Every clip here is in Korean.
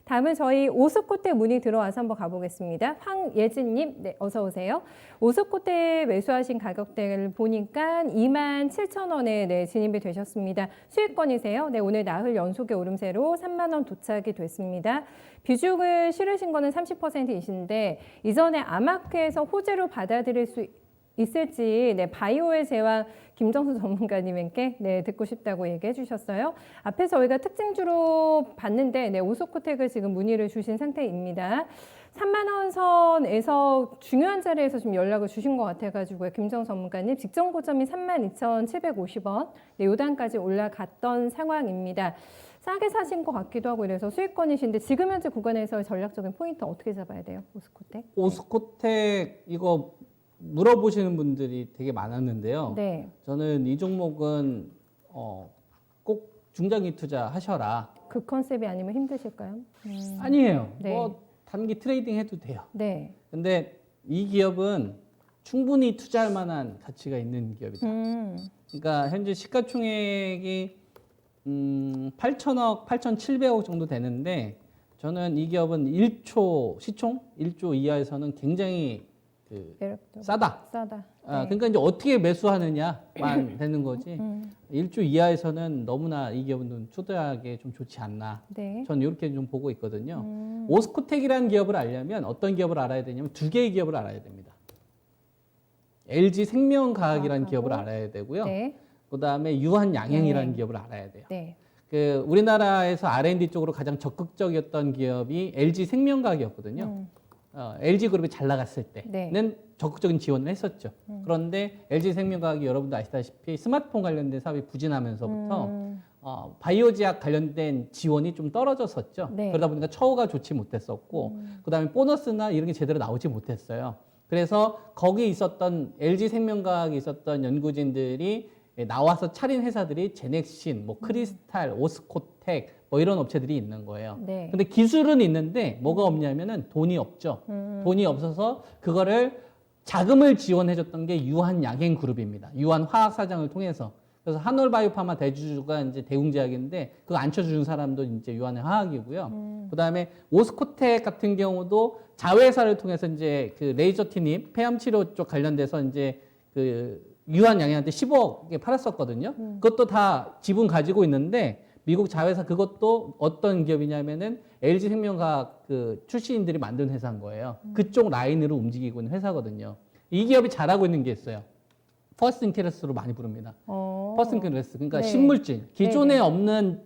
다음은 저희 오스코테 문의 들어와서 한번 가보겠습니다. 황예진님, 네, 어서 오세요. 오스코테 매수하신 가격대를 보니까 27,000원에 네, 진입이 되셨습니다. 수익권이세요? 네, 오늘 나흘 연속의 오름세로 3만 원 도착이 됐습니다. 비중을 실으신 거는 30%이신데 이전에 아마크에서 호재로 받아들일 수 있을지 네, 바이오의 제왕 김정수 전문가님께 네, 듣고 싶다고 얘기해 주셨어요. 앞에 저희가 특징주로 봤는데 네, 오스코텍을 지금 문의를 주신 상태입니다. 3만 원 선에서 중요한 자리에서 지금 연락을 주신 것 같아가지고요. 김정수 전문가님 직전 고점이 32,750원 네, 요단까지 올라갔던 상황입니다. 싸게 사신 것 같기도 하고 이래서 수익권이신데 지금 현재 구간에서의 전략적인 포인트 어떻게 잡아야 돼요? 오스코텍? 오스코텍 이거 물어보시는 분들이 되게 많았는데요. 네. 저는 이 종목은 꼭 중장기 투자 하셔라. 그 컨셉이 아니면 힘드실까요? 아니에요. 네. 뭐 단기 트레이딩 해도 돼요. 네. 근데 이 기업은 충분히 투자할 만한 가치가 있는 기업이다. 그러니까 현재 시가총액이 8천억, 8,700억 정도 되는데 저는 이 기업은 1초 시총 1조 이하에서는 굉장히 싸다. 싸다. 그러니까 이제 어떻게 매수하느냐만 되는 거지. 1조 이하에서는 너무나 이 기업은 투자하기에 좀 좋지 않나. 네. 저는 이렇게 좀 보고 있거든요. 오스코텍이라는 기업을 알려면 어떤 기업을 알아야 되냐면 두 개의 기업을 알아야 됩니다. LG 생명과학이라는 기업을 알아야 되고요. 네. 그다음에 유한양행이라는 기업을 알아야 돼요. 네. 그 우리나라에서 R&D 쪽으로 가장 적극적이었던 기업이 LG 생명과학이었거든요. LG 그룹이 잘 나갔을 때는 적극적인 지원을 했었죠. 그런데 LG 생명과학이 여러분도 아시다시피 스마트폰 관련된 사업이 부진하면서부터 바이오제약 관련된 지원이 좀 떨어졌었죠. 네. 그러다 보니까 처우가 좋지 못했었고 그다음에 보너스나 이런 게 제대로 나오지 못했어요. 그래서 거기 있었던 LG 생명과학에 있었던 연구진들이 나와서 차린 회사들이 제넥신, 뭐 크리스탈, 오스코텍 뭐 이런 업체들이 있는 거예요. 네. 근데 기술은 있는데 뭐가 없냐면은 돈이 없죠. 돈이 없어서 그거를 자금을 지원해줬던 게 유한양행그룹입니다. 유한화학사장을 통해서. 그래서 한올바이오파마 대주주가 이제 대웅제약인데 그거 앉혀주는 사람도 이제 유한화학이고요. 그다음에 오스코텍 같은 경우도 자회사를 통해서 이제 그 레이저 티닙 폐암 치료 쪽 관련돼서 이제 그 유한양행한테 10억에 팔았었거든요. 그것도 다 지분 가지고 있는데 미국 자회사 그것도 어떤 기업이냐면은 LG 생명과학 그 출신인들이 만든 회사인 거예요. 그쪽 라인으로 움직이고 있는 회사거든요. 이 기업이 잘하고 있는 게 있어요. 퍼스트 인터레스트로 많이 부릅니다. 퍼스트 인터레스트 그러니까 네. 신물질, 기존에 없는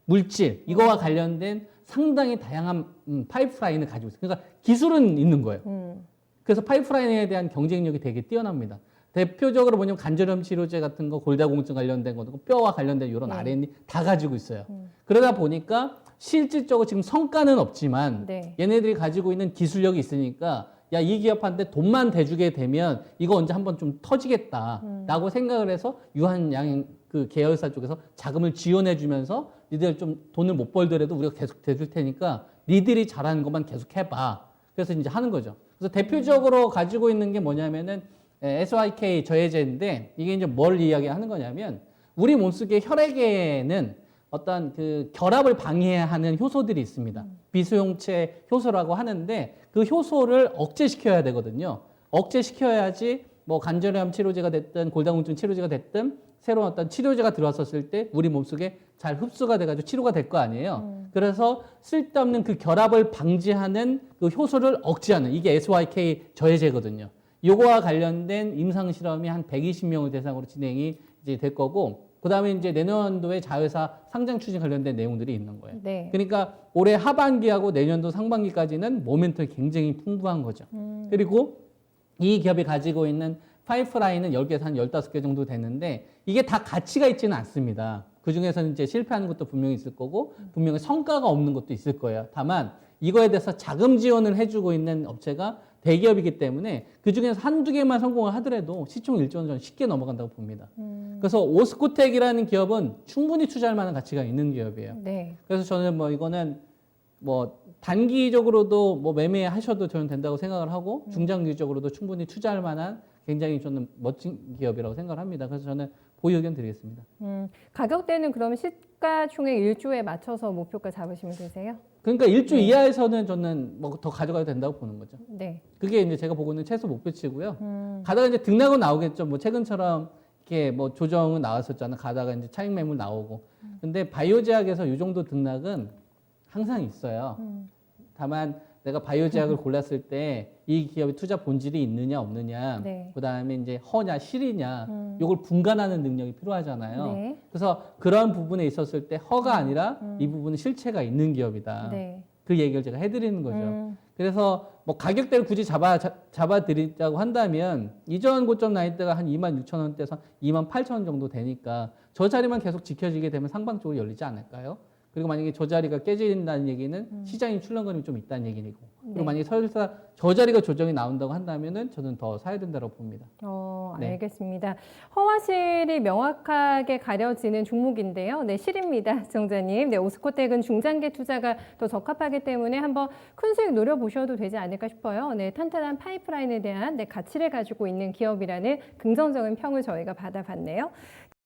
물질 이거와 관련된 상당히 다양한 파이프라인을 가지고 있어요. 그러니까 기술은 있는 거예요. 그래서 파이프라인에 대한 경쟁력이 되게 뛰어납니다. 대표적으로 뭐냐면 간절염 치료제 같은 거, 골다공증 관련된 거, 뼈와 관련된 이런 R&D 다 가지고 있어요. 그러다 보니까 실질적으로 지금 성과는 없지만 얘네들이 가지고 있는 기술력이 있으니까 야, 이 기업한테 돈만 대주게 되면 이거 언제 한번 좀 터지겠다라고 생각을 해서 유한양행 그 계열사 쪽에서 자금을 지원해 주면서 니들 좀 돈을 못 벌더라도 우리가 계속 대줄 테니까 니들이 잘하는 것만 계속 해봐. 그래서 이제 하는 거죠. 그래서 대표적으로 가지고 있는 게 뭐냐면은 SYK 저해제인데 이게 이제 뭘 이야기하는 거냐면 우리 몸속의 혈액에는 어떤 그 결합을 방해하는 효소들이 있습니다. 비수용체 효소라고 하는데 그 효소를 억제시켜야 되거든요. 억제시켜야지 뭐 관절염 치료제가 됐든 골다공증 치료제가 됐든 새로운 어떤 치료제가 들어왔었을 때 우리 몸속에 잘 흡수가 돼가지고 치료가 될 거 아니에요. 그래서 쓸데없는 그 결합을 방지하는 그 효소를 억제하는 이게 SYK 저해제거든요. 요거와 관련된 임상 실험이 한 120명을 대상으로 진행이 이제 될 거고, 그 다음에 이제 내년도에 자회사 상장 추진 관련된 내용들이 있는 거예요. 네. 그러니까 올해 하반기하고 내년도 상반기까지는 모멘텀이 굉장히 풍부한 거죠. 그리고 이 기업이 가지고 있는 파이프라인은 10개에서 한 15개 정도 되는데 이게 다 가치가 있지는 않습니다. 그 중에서는 이제 실패하는 것도 분명히 있을 거고 분명히 성과가 없는 것도 있을 거예요. 다만 이거에 대해서 자금 지원을 해주고 있는 업체가 대기업이기 때문에 그 중에서 한두 개만 성공을 하더라도 시총 1조 원 쉽게 넘어간다고 봅니다. 그래서 오스코텍이라는 기업은 충분히 투자할 만한 가치가 있는 기업이에요. 네. 그래서 저는 뭐 이거는 뭐 단기적으로도 뭐 매매하셔도 저는 된다고 생각을 하고 중장기적으로도 충분히 투자할 만한 굉장히 저는 멋진 기업이라고 생각을 합니다. 그래서 저는 보유 의견 드리겠습니다. 가격대는 그럼 시가총액 1조에 맞춰서 목표가 잡으시면 되세요? 그러니까 1주 네. 이하에서는 저는 뭐 더 가져가도 된다고 보는 거죠. 네. 그게 이제 제가 보고 있는 최소 목표치고요. 가다가 이제 등락은 나오겠죠. 뭐 최근처럼 이렇게 뭐 조정은 나왔었잖아. 가다가 이제 차익 매물 나오고. 근데 바이오 제약에서 이 정도 등락은 항상 있어요. 다만 내가 바이오 제약을 골랐을 때 이 기업의 투자 본질이 있느냐 없느냐, 네. 그다음에 이제 허냐 실이냐, 요걸 분간하는 능력이 필요하잖아요. 네. 그래서 그런 부분에 있었을 때 허가 아니라 이 부분은 실체가 있는 기업이다. 네. 그 얘기를 제가 해드리는 거죠. 그래서 뭐 가격대를 굳이 잡아드리자고 한다면 이전 고점 나이 때가 한 26,000원대에서 28,000원 정도 되니까 저 자리만 계속 지켜지게 되면 상방 쪽으로 열리지 않을까요? 그리고 만약에 저 자리가 깨진다는 얘기는 시장이 출렁거림이 좀 있다는 얘기고, 그리고 네. 만약에 설사 저 자리가 조정이 나온다고 한다면은 저는 더 사야 된다고 봅니다. 네. 알겠습니다. 허와 실이 명확하게 가려지는 종목인데요. 네, 실입니다, 정자님. 네, 오스코텍은 중장기 투자가 더 적합하기 때문에 한번 큰 수익 노려보셔도 되지 않을까 싶어요. 네, 탄탄한 파이프라인에 대한 가치를 가지고 있는 기업이라는 긍정적인 평을 저희가 받아봤네요.